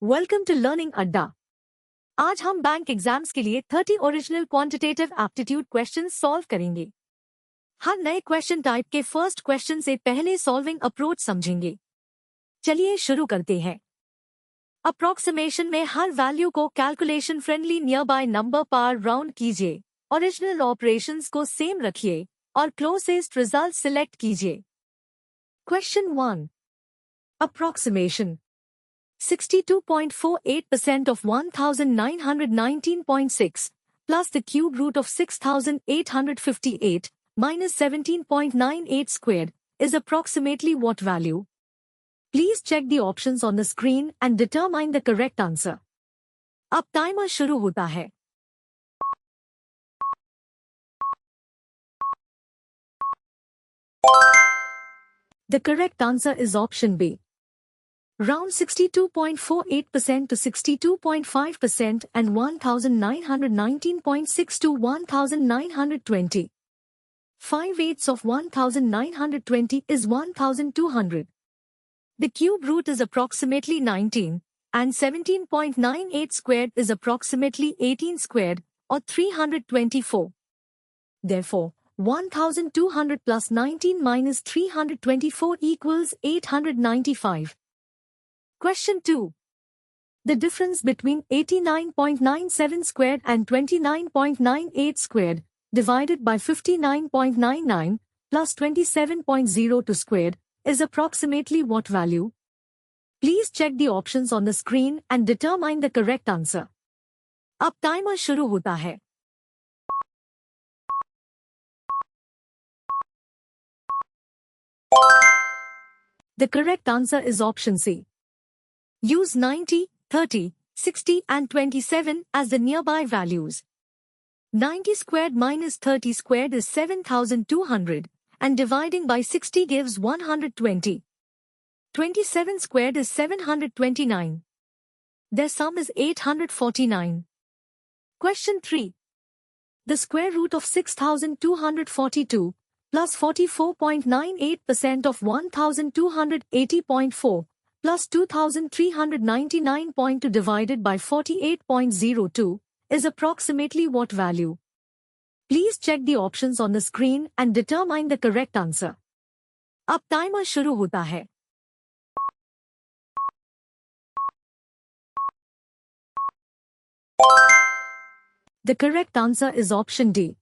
Welcome to learning अड्डा। आज हम बैंक एग्जाम्स के लिए 30 original quantitative aptitude questions solve करेंगे। हर नए क्वेश्चन टाइप के फर्स्ट क्वेश्चन से पहले सॉल्विंग अप्रोच समझेंगे। चलिए शुरू करते हैं। अप्रोक्सीमेशन में हर वैल्यू को calculation friendly near by number पर राउंड कीजिए। ओरिजिनल ऑपरेशंस को सेम रखिए और क्लोजेस्ट रिजल्ट सिलेक्ट कीजिए। Question 1। Approximation 62.48% of 1919.6 plus the cube root of 6858 minus 17.98 squared is approximately what value? Please check the options on the screen and determine the correct answer. अब timer शुरू होता है। The correct answer is option B. Round 62.48% to 62.5% and 1919.6 to 1920. 5/8 of 1920 is 1200. The cube root is approximately 19 and 17.98 squared is approximately 18 squared or 324. Therefore, 1200 plus 19 minus 324 equals 895. Question 2. The difference between 89.97 squared and 29.98 squared divided by 59.99 plus 27.02 squared is approximately what value? Please check the options on the screen and determine the correct answer. अब timer शुरू होता है। The correct answer is option C. Use 90, 30, 60 and 27 as the nearby values. 90 squared minus 30 squared is 7200 and dividing by 60 gives 120. 27 squared is 729. Their sum is 849. Question 3. The square root of 6242 plus 44.98% of 1280.4 plus 2399.2 divided by 48.02 is approximately what value? Please check the options on the screen and determine the correct answer. अब timer शुरू होता है। The correct answer is option D.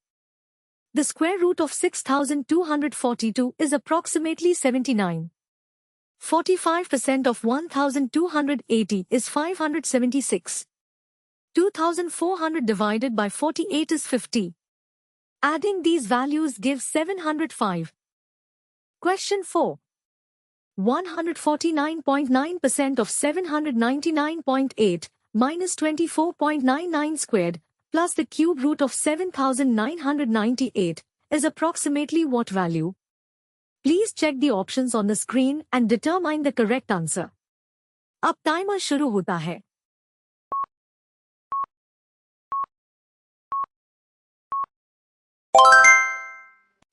The square root of 6242 is approximately 79. 45% of 1280 is 576. 2400 divided by 48 is 50. Adding these values gives 705. Question 4. 149.9% of 799.8 minus 24.99 squared plus the cube root of 7998 is approximately what value? Please check the options on the screen and determine the correct answer. अब timer शुरू होता है।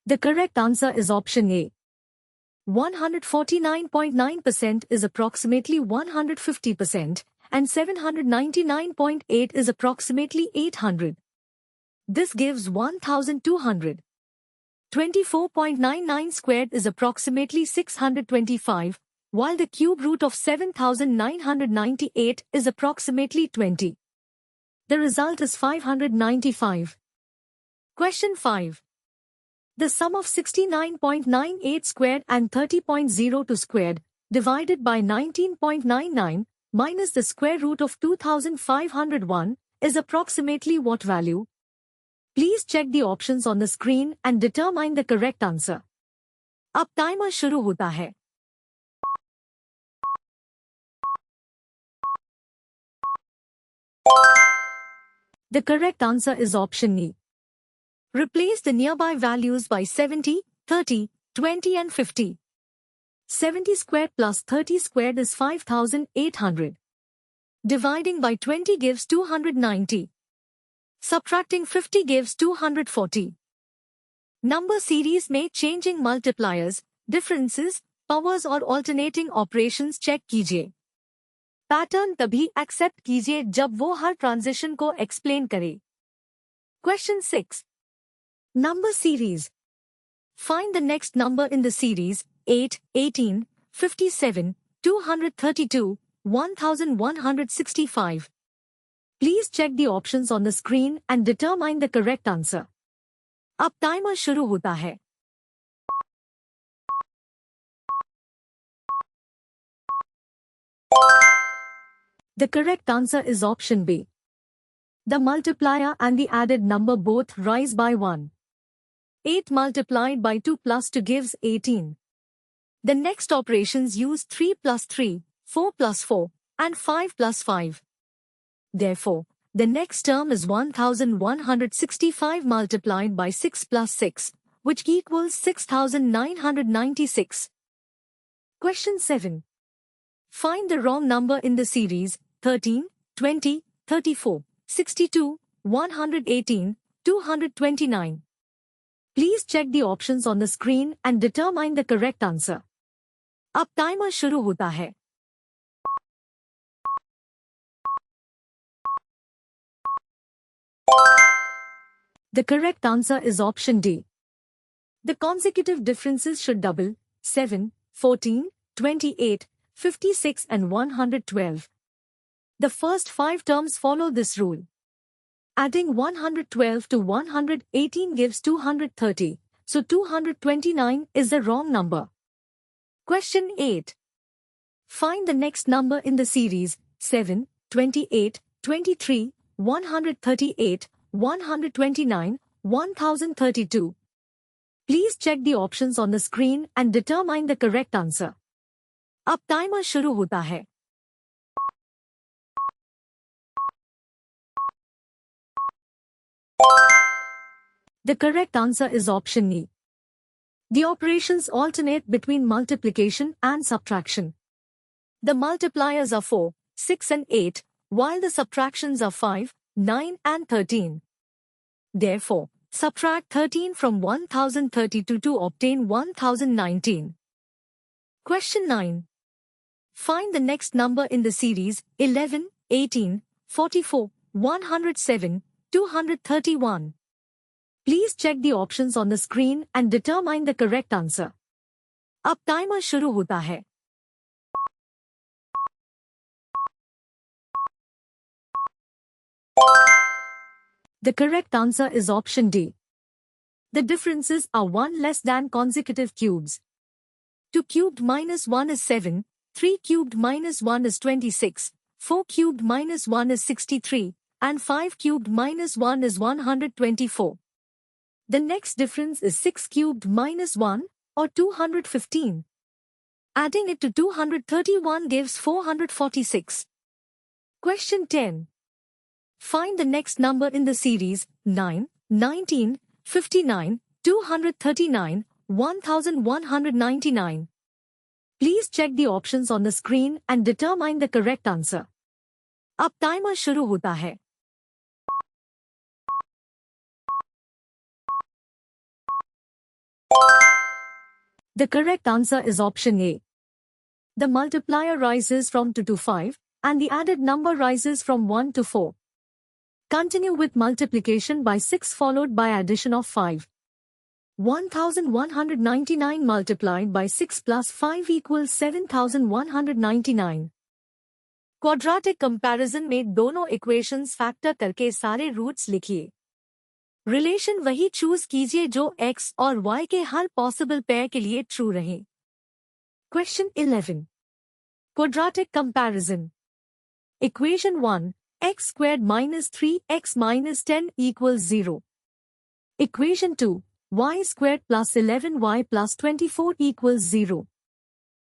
The correct answer is option A. 149.9% is approximately 150% and 799.8 is approximately 800. This gives 1200. 24.99 squared is approximately 625, while the cube root of 7998 is approximately 20. The result is 595. Question 5. The sum of 69.98 squared and 30.02 squared divided by 19.99 minus the square root of 2501 is approximately what value? Please check the options on the screen and determine the correct answer. अब timer शुरू होता है। The correct answer is option E. Replace the nearby values by 70, 30, 20 and 50. 70 squared plus 30 squared is 5800. Dividing by 20 gives 290. Subtracting 50 gives 240. Number series में changing multipliers, differences, powers और alternating operations check कीजिए। Pattern तभी accept कीजिए जब वो हर transition को explain करे। Question 6. Number series. Find the next number in the series 8, 18, 57, 232, 1165. Please check the options on the screen and determine the correct answer. अब timer शुरू होता है। The correct answer is option B. The multiplier and the added number both rise by 1. 8 multiplied by 2 plus 2 gives 18. The next operations use 3 plus 3, 4 plus 4, and 5 plus 5. Therefore, the next term is 1165 multiplied by 6 plus 6, which equals 6996. Question 7. Find the wrong number in the series 13, 20, 34, 62, 118, 229. Please check the options on the screen and determine the correct answer. अब timer शुरू होता है। The correct answer is option D. The consecutive differences should double 7, 14, 28, 56 and 112. The first 5 terms follow this rule. Adding 112 to 118 gives 230, so 229 is the wrong number. Question 8. Find the next number in the series 7, 28, 23, 138, 129, 1032. Please check the options on the screen and determine the correct answer. अब timer शुरू होता है। The correct answer is option E. The operations alternate between multiplication and subtraction. The multipliers are 4, 6 and 8, while the subtractions are 5, 9 and 13. Therefore, subtract 13 from 1032 to obtain 1019. Question 9. Find the next number in the series 11, 18, 44, 107, 231. Please check the options on the screen and determine the correct answer. अब timer शुरू होता है। The correct answer is option D. The differences are 1 less than consecutive cubes. 2 cubed minus 1 is 7, 3 cubed minus 1 is 26, 4 cubed minus 1 is 63, and 5 cubed minus 1 is 124. The next difference is 6 cubed minus 1, or 215. Adding it to 231 gives 446. Question 10. Find the next number in the series 9, 19, 59, 239, 1199. Please check the options on the screen and determine the correct answer. अब timer शुरू होता है। The correct answer is option A. The multiplier rises from 2 to 5, and the added number rises from 1 to 4. Continue with multiplication by 6 followed by addition of 5. 1199 multiplied by 6 plus 5 equals 7199. Quadratic comparison में दोनों equations factor करके सारे roots लिखिए। Relation वही choose कीजिए जो x और y के हर पॉसिबल पेयर के लिए ट्रू रहे। Question 11. Quadratic comparison. Equation 1, x squared minus 3x minus 10 equals 0. Equation 2, y squared plus 11y plus 24 equals 0.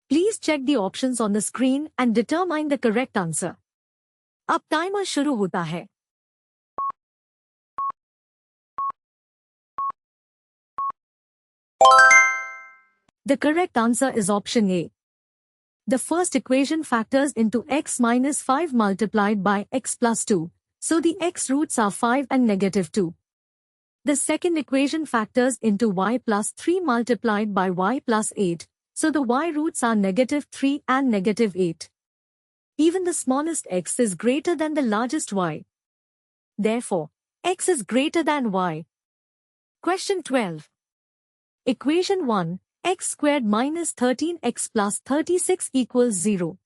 Please check the options on the screen and determine the correct answer. अब timer शुरू होता है। The correct answer is option A. The first equation factors into x minus 5 multiplied by x plus 2, so the x roots are 5 and negative 2. The second equation factors into y plus 3 multiplied by y plus 8, so the y roots are negative 3 and negative 8. Even the smallest x is greater than the largest y. Therefore, x is greater than y. Question 12. Equation 1, x squared minus 13x plus 36 equals 0.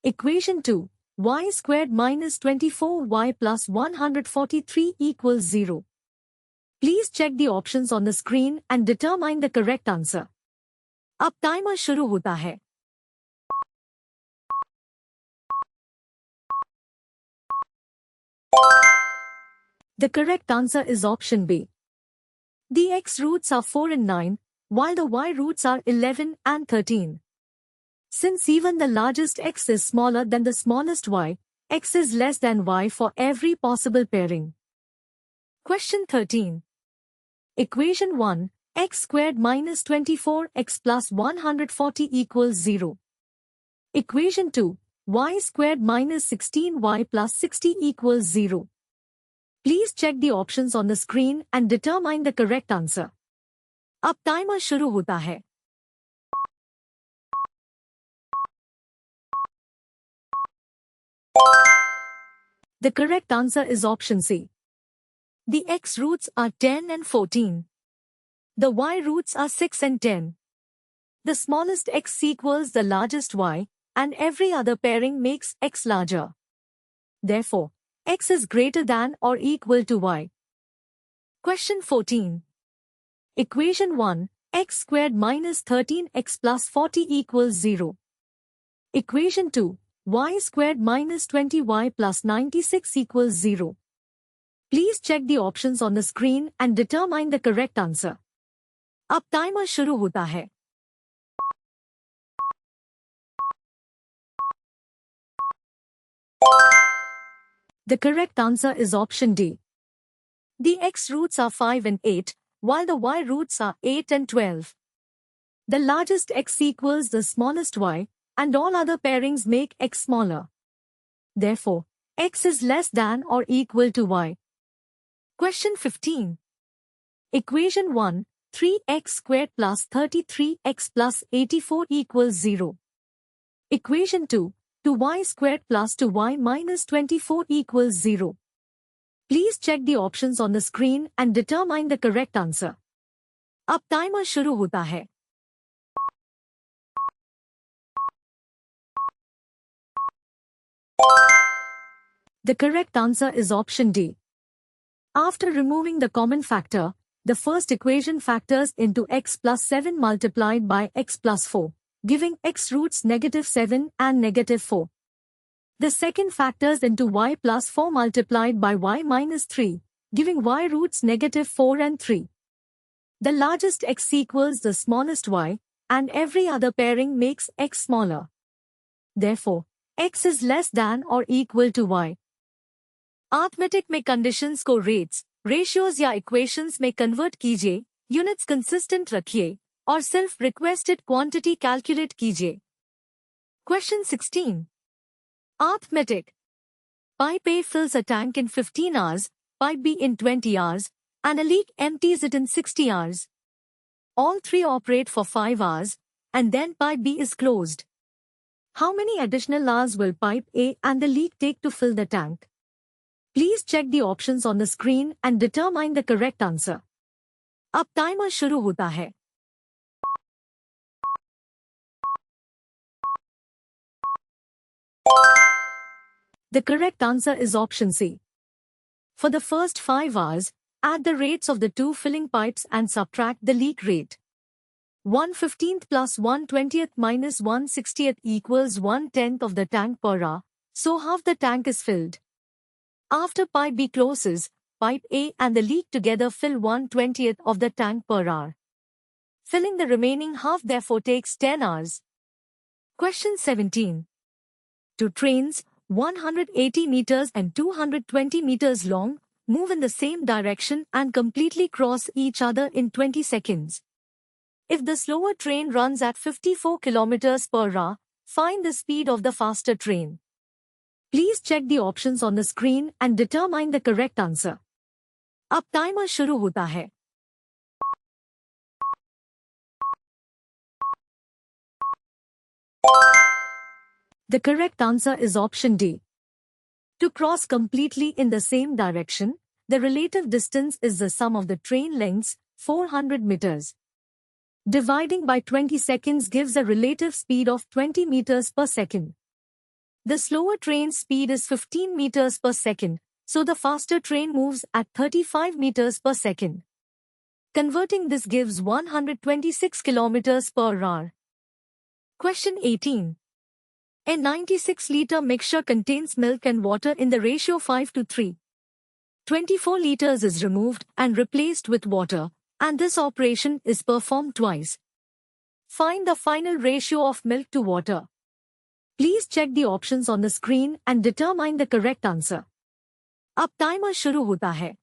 Equation 2, y squared minus 24y plus 143 equals 0. Please check the options on the screen and determine the correct answer. अब timer शुरू होता है. The correct answer is option B. The x roots are 4 and 9, while the y roots are 11 and 13. Since even the largest x is smaller than the smallest y, x is less than y for every possible pairing. Question 13. Equation 1, x squared minus 24x plus 140 equals 0. Equation 2, y squared minus 16y plus 60 equals 0. Please check the options on the screen and determine the correct answer. अब timer शुरू होता है. The correct answer is option C. The x roots are 10 and 14. The y roots are 6 and 10. The smallest x equals the largest y, and every other pairing makes x larger. Therefore, x is greater than or equal to y. Question 14. Equation 1, x squared minus 13x plus 40 equals 0. Equation 2, y squared minus 20y plus 96 equals 0. Please check the options on the screen and determine the correct answer. अब timer शुरू होता है. The correct answer is option D. The x roots are 5 and 8, while the y roots are 8 and 12. The largest x equals the smallest y, and all other pairings make x smaller. Therefore, x is less than or equal to y. Question 15. Equation 1, 3x squared plus 33x plus 84 equals 0. Equation 2, 2y squared plus 2y minus 24 equals 0. Please check the options on the screen and determine the correct answer. अब timer शुरू होता है. The correct answer is option D. After removing the common factor, the first equation factors into x plus 7 multiplied by x plus 4, giving x roots negative 7 and negative 4. The second factors into y plus 4 multiplied by y minus 3, giving y roots negative 4 and 3. The largest x equals the smallest y, and every other pairing makes x smaller. Therefore, x is less than or equal to y. Arithmetic में conditions को rates, ratios या equations में convert कीजिए, units consistent रखिए और सिर्फ requested quantity calculate कीजिए. Question 16. Arithmetic. Pipe A fills a tank in 15 hours, pipe B in 20 hours, and a leak empties it in 60 hours. All three operate for 5 hours, and then pipe B is closed. How many additional hours will pipe A and the leak take to fill the tank? Please check the options on the screen and determine the correct answer. अब timer शुरू होता है. The correct answer is option C. For the first 5 hours, add the rates of the two filling pipes and subtract the leak rate. 1/15th plus 1/20th minus 1/60th equals 1/10th of the tank per hour, so half the tank is filled. After pipe B closes, pipe A and the leak together fill 1/20th of the tank per hour. Filling the remaining half therefore takes 10 hours. Question 17. Two trains, 180 meters and 220 meters long, move in the same direction and completely cross each other in 20 seconds. If the slower train runs at 54 kilometers per hour, find the speed of the faster train. Please check the options on the screen and determine the correct answer. अब timer शुरू होता है. The correct answer is option D. To cross completely in the same direction, the relative distance is the sum of the train lengths, 400 meters. Dividing by 20 seconds gives a relative speed of 20 meters per second. The slower train speed is 15 meters per second, so the faster train moves at 35 meters per second. Converting this gives 126 kilometers per hour. Question 18. A 96-liter mixture contains milk and water in the ratio 5:3. 24 liters is removed and replaced with water, and this operation is performed twice. Find the final ratio of milk to water. Please check the options on the screen and determine the correct answer. अब timer शुरू होता है.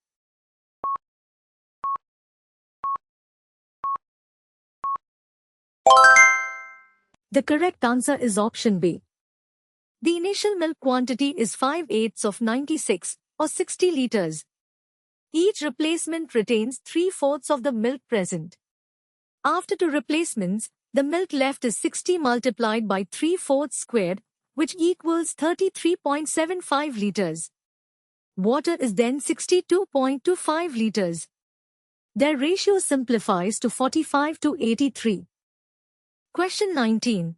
The correct answer is option B. The initial milk quantity is 5/8 of 96, or 60 liters. Each replacement retains 3/4 of the milk present. After two replacements, the milk left is 60 multiplied by 3/4 squared, which equals 33.75 liters. Water is then 62.25 liters. Their ratio simplifies to 45:83. Question 19.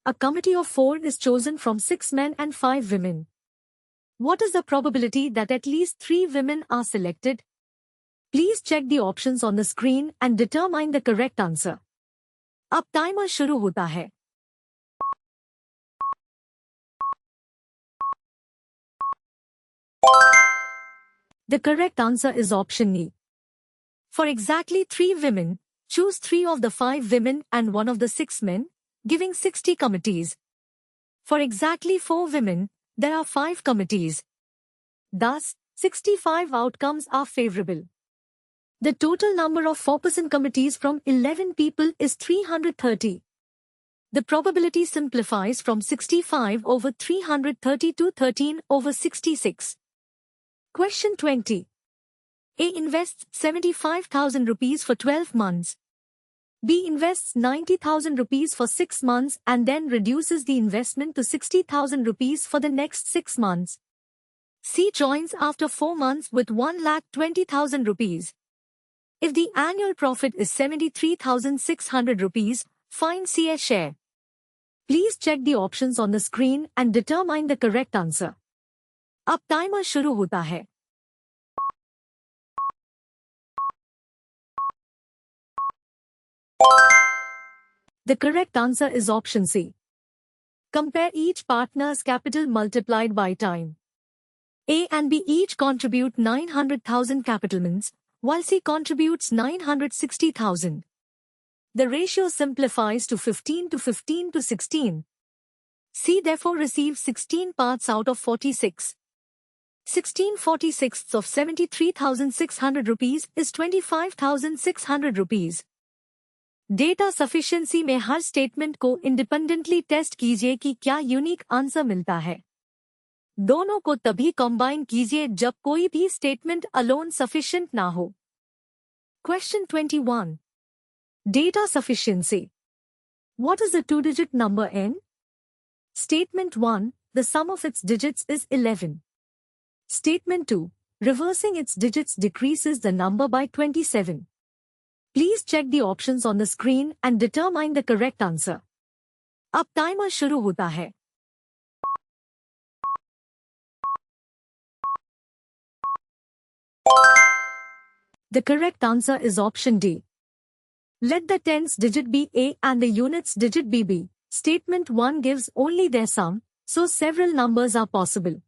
A committee of 4 is chosen from 6 men and 5 women. What is the probability that at least 3 women are selected? Please check the options on the screen and determine the correct answer. अब timer शुरू होता है. The correct answer is option E. For exactly 3 women, choose 3 of the 5 women and 1 of the 6 men, giving 60 committees. For exactly 4 women, there are 5 committees. Thus, 65 outcomes are favorable. The total number of 4% committees from 11 people is 330. The probability simplifies from 65 over 330 to 13 over 66. Question 20. A invests 75,000 rupees for 12 months. B invests 90,000 rupees for 6 months and then reduces the investment to 60,000 rupees for the next 6 months. C joins after 4 months with 1,20,000 rupees. If the annual profit is 73,600 rupees, find C's share. Please check the options on the screen and determine the correct answer. अब timer शुरू होता है. The correct answer is option C. Compare each partner's capital multiplied by time. A and B each contribute 900,000 capitalments, while C contributes 960,000. The ratio simplifies to 15 to 15 to 16. C therefore receives 16 parts out of 46. 16/46 of 73,600 rupees is 25,600 rupees. Data sufficiency में हर statement को independently test कीजिए कि क्या unique answer मिलता है. दोनों को तभी कंबाइन कीजिए जब कोई भी स्टेटमेंट अलोन सफिशिएंट ना हो. Question 21. Data sufficiency. What is the 2-digit number n? Statement 1. The sum of its digits is 11. Statement 2. Reversing its digits decreases the number by 27. Please check the options on the screen and determine the correct answer. अब timer शुरू होता है. The correct answer is option D. Let the tens digit be A and the units digit be B. Statement 1 gives only their sum, so several numbers are possible.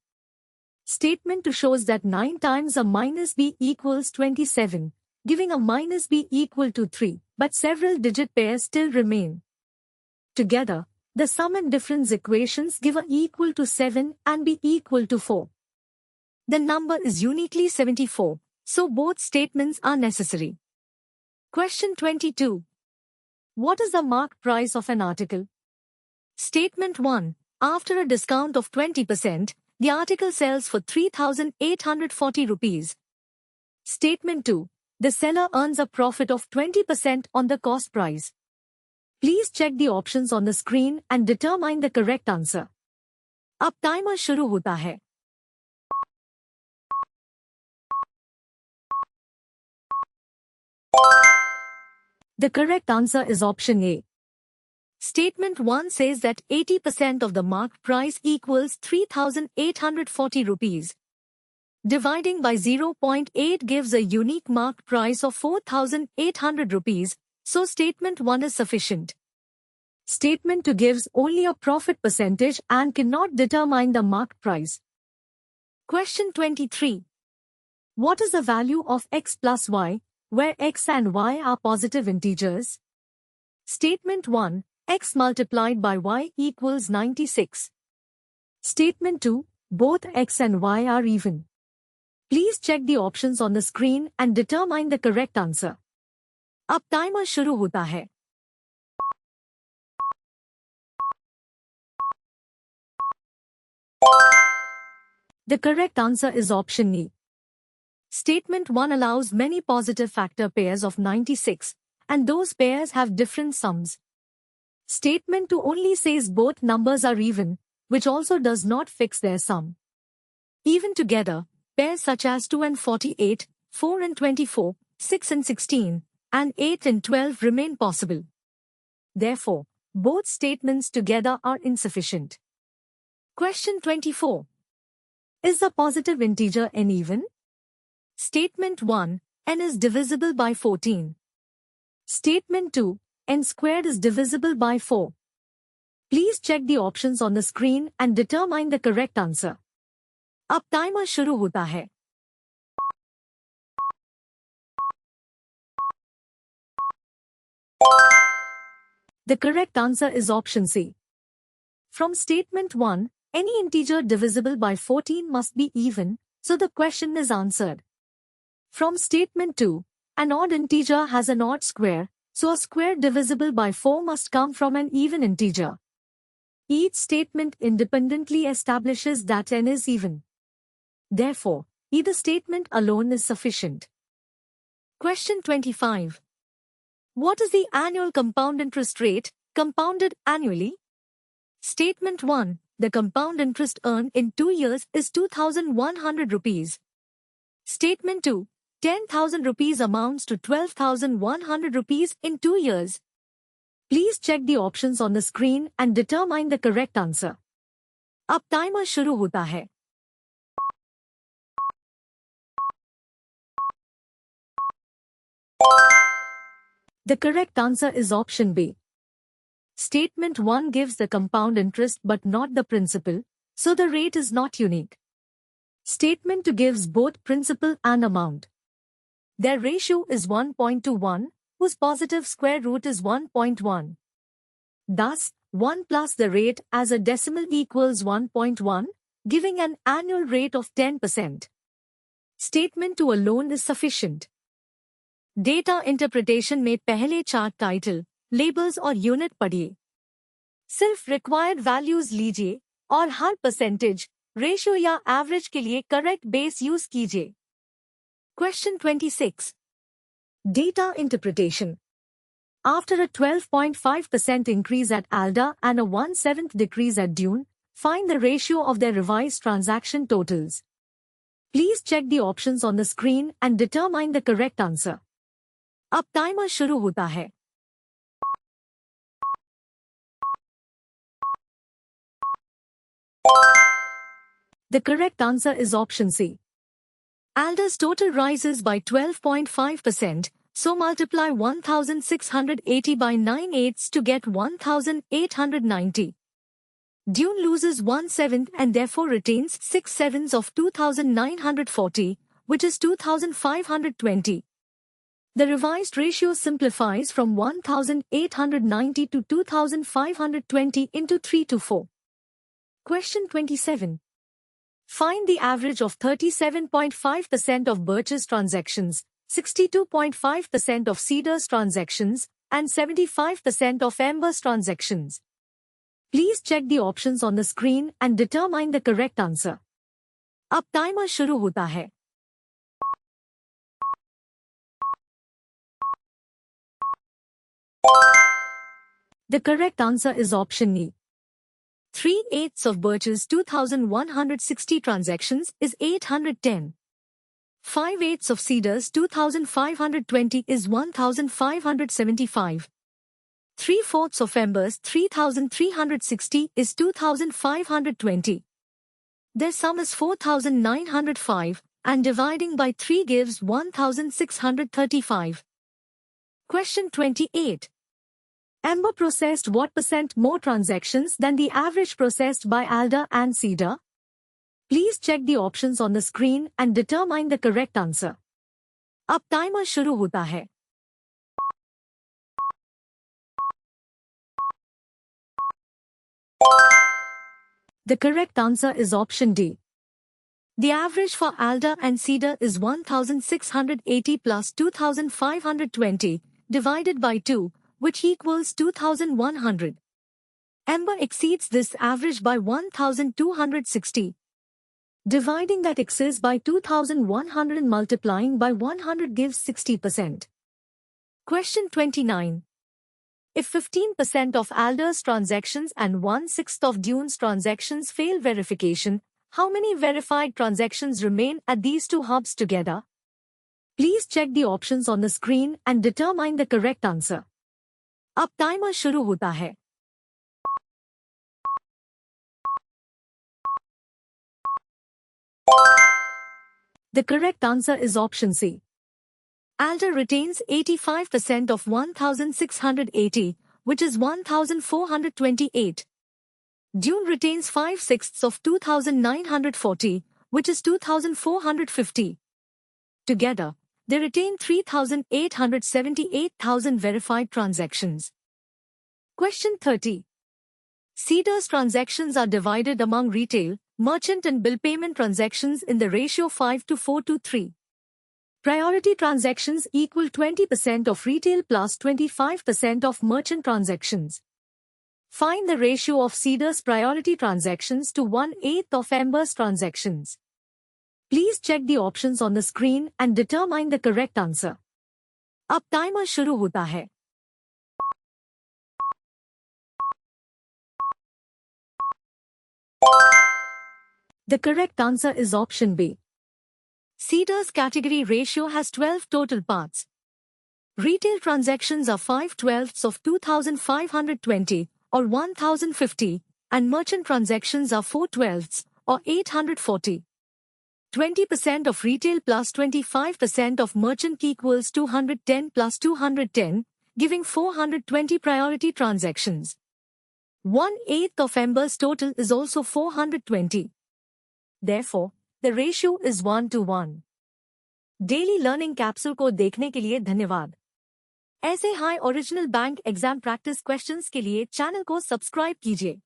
Statement 2 shows that 9 times a minus B equals 27. Giving a minus b equal to 3, but several digit pairs still remain. Together, the sum and difference equations give a equal to 7 and b equal to 4. The number is uniquely 74, so both statements are necessary. Question 22. What is the mark price of an article? Statement 1. After a discount of 20%, the article sells for 3,840 rupees. Statement 2. The seller earns a profit of 20% on the cost price. Please check the options on the screen and determine the correct answer. अब timer शुरू होता है। The correct answer is option A. Statement 1 says that 80% of the mark price equals 3,840 rupees. Dividing by 0.8 gives a unique mark price of 4,800 rupees, so statement 1 is sufficient. Statement 2 gives only a profit percentage and cannot determine the mark price. Question 23. What is the value of x plus y, where x and y are positive integers? Statement 1. X multiplied by y equals 96. Statement 2. Both x and y are even. Please check the options on the screen and determine the correct answer. अब timer शुरू होता है। The correct answer is option E. Statement 1 allows many positive factor pairs of 96, and those pairs have different sums. Statement 2 only says both numbers are even, which also does not fix their sum. Even together, pairs such as 2 and 48, 4 and 24, 6 and 16, and 8 and 12 remain possible. Therefore, both statements together are insufficient. Question 24. Is the positive integer n even? Statement 1. N is divisible by 14. Statement 2. N squared is divisible by 4. Please check the options on the screen and determine the correct answer. अब timer शुरू होता है। The correct answer is option C. From statement 1, any integer divisible by 14 must be even, so the question is answered. From statement 2, an odd integer has an odd square, so a square divisible by 4 must come from an even integer. Each statement independently establishes that n is even. Therefore, either statement alone is sufficient. Question 25. What is the annual compound interest rate, compounded annually? Statement 1. The compound interest earned in 2 years is 2,100 rupees. Statement 2. 10,000 rupees amounts to 12,100 rupees in 2 years. Please check the options on the screen and determine the correct answer. अब timer शुरू होता है। The correct answer is option B. Statement 1 gives the compound interest but not the principal, so the rate is not unique. Statement 2 gives both principal and amount. Their ratio is 1.21, whose positive square root is 1.1. Thus, 1 plus the rate as a decimal equals 1.1, giving an annual rate of 10%. Statement 2 alone is sufficient. Data interpretation में पहले 4 title, labels और unit पढ़िए। सिर्फ required values लीजिए और हर percentage, ratio या average के लिए करेक्ट बेस यूज कीजिए। Question 26. Data interpretation. After a 12.5% increase at ALDA and a 1/7 decrease at Dune, find the ratio of their revised transaction totals. Please check the options on the screen and determine the correct answer. अब timer शुरू होता है। The correct answer is option C. ALDA's total rises by 12.5%, so multiply 1,680 by 9/8 to get 1,890. Dune loses 1/7 and therefore retains 6/7 of 2,940, which is 2,520. The revised ratio simplifies from 1,890 to 2,520 into 3 to 4. Question 27. Find the average of 37.5% of Birch's transactions, 62.5% of Cedar's transactions, and 75% of Ember's transactions. Please check the options on the screen and determine the correct answer. अब timer शुरू होता है। The correct answer is option E. 3/8 of Birch's 2,160 transactions is 810. 5/8 of Cedar's 2,520 is 1,575. 3/4 of Ember's 3,360 is 2,520. Their sum is 4,905, and dividing by 3 gives 1,635. Question 28. Ember processed what % more transactions than the average processed by Alder and Cedar? Please check the options on the screen and determine the correct answer. अब timer शुरू होता है. The correct answer is option D. The average for Alder and Cedar is 1,680 plus 2,520 divided by 2, which equals 2,100. Ember exceeds this average by 1,260. Dividing that excess by 2,100 and multiplying by 100 gives 60%. Question 29. If 15% of Alder's transactions and 1/6 of Dune's transactions fail verification, how many verified transactions remain at these two hubs together? Please check the options on the screen and determine the correct answer. अब timer शुरू होता है. The correct answer is option C. Alder retains 85% of 1,680, which is 1,428. Dune retains 5/6 of 2,940, which is 2,450. Together, they retain 3,878,000 verified transactions. Question 30. Cedar's transactions are divided among retail, merchant and bill payment transactions in the ratio 5:4:3. Priority transactions equal 20% of retail plus 25% of merchant transactions. Find the ratio of Cedar's priority transactions to 1/8 of Ember's transactions. Please check the options on the screen and determine the correct answer. अब timer शुरू होता है. The correct answer is option B. Cedar's category ratio has 12 total parts. Retail transactions are 5/12 of 2,520 or 1,050, and merchant transactions are 4/12 or 840. 20% of retail plus 25% of merchant equals 210 plus 210, giving 420 priority transactions. 1/8 of Ember's total is also 420. Therefore, the ratio is 1:1. Daily learning capsule को देखने के लिए धन्यवाद. ऐसे high original bank exam practice questions के लिए channel को subscribe कीजिए.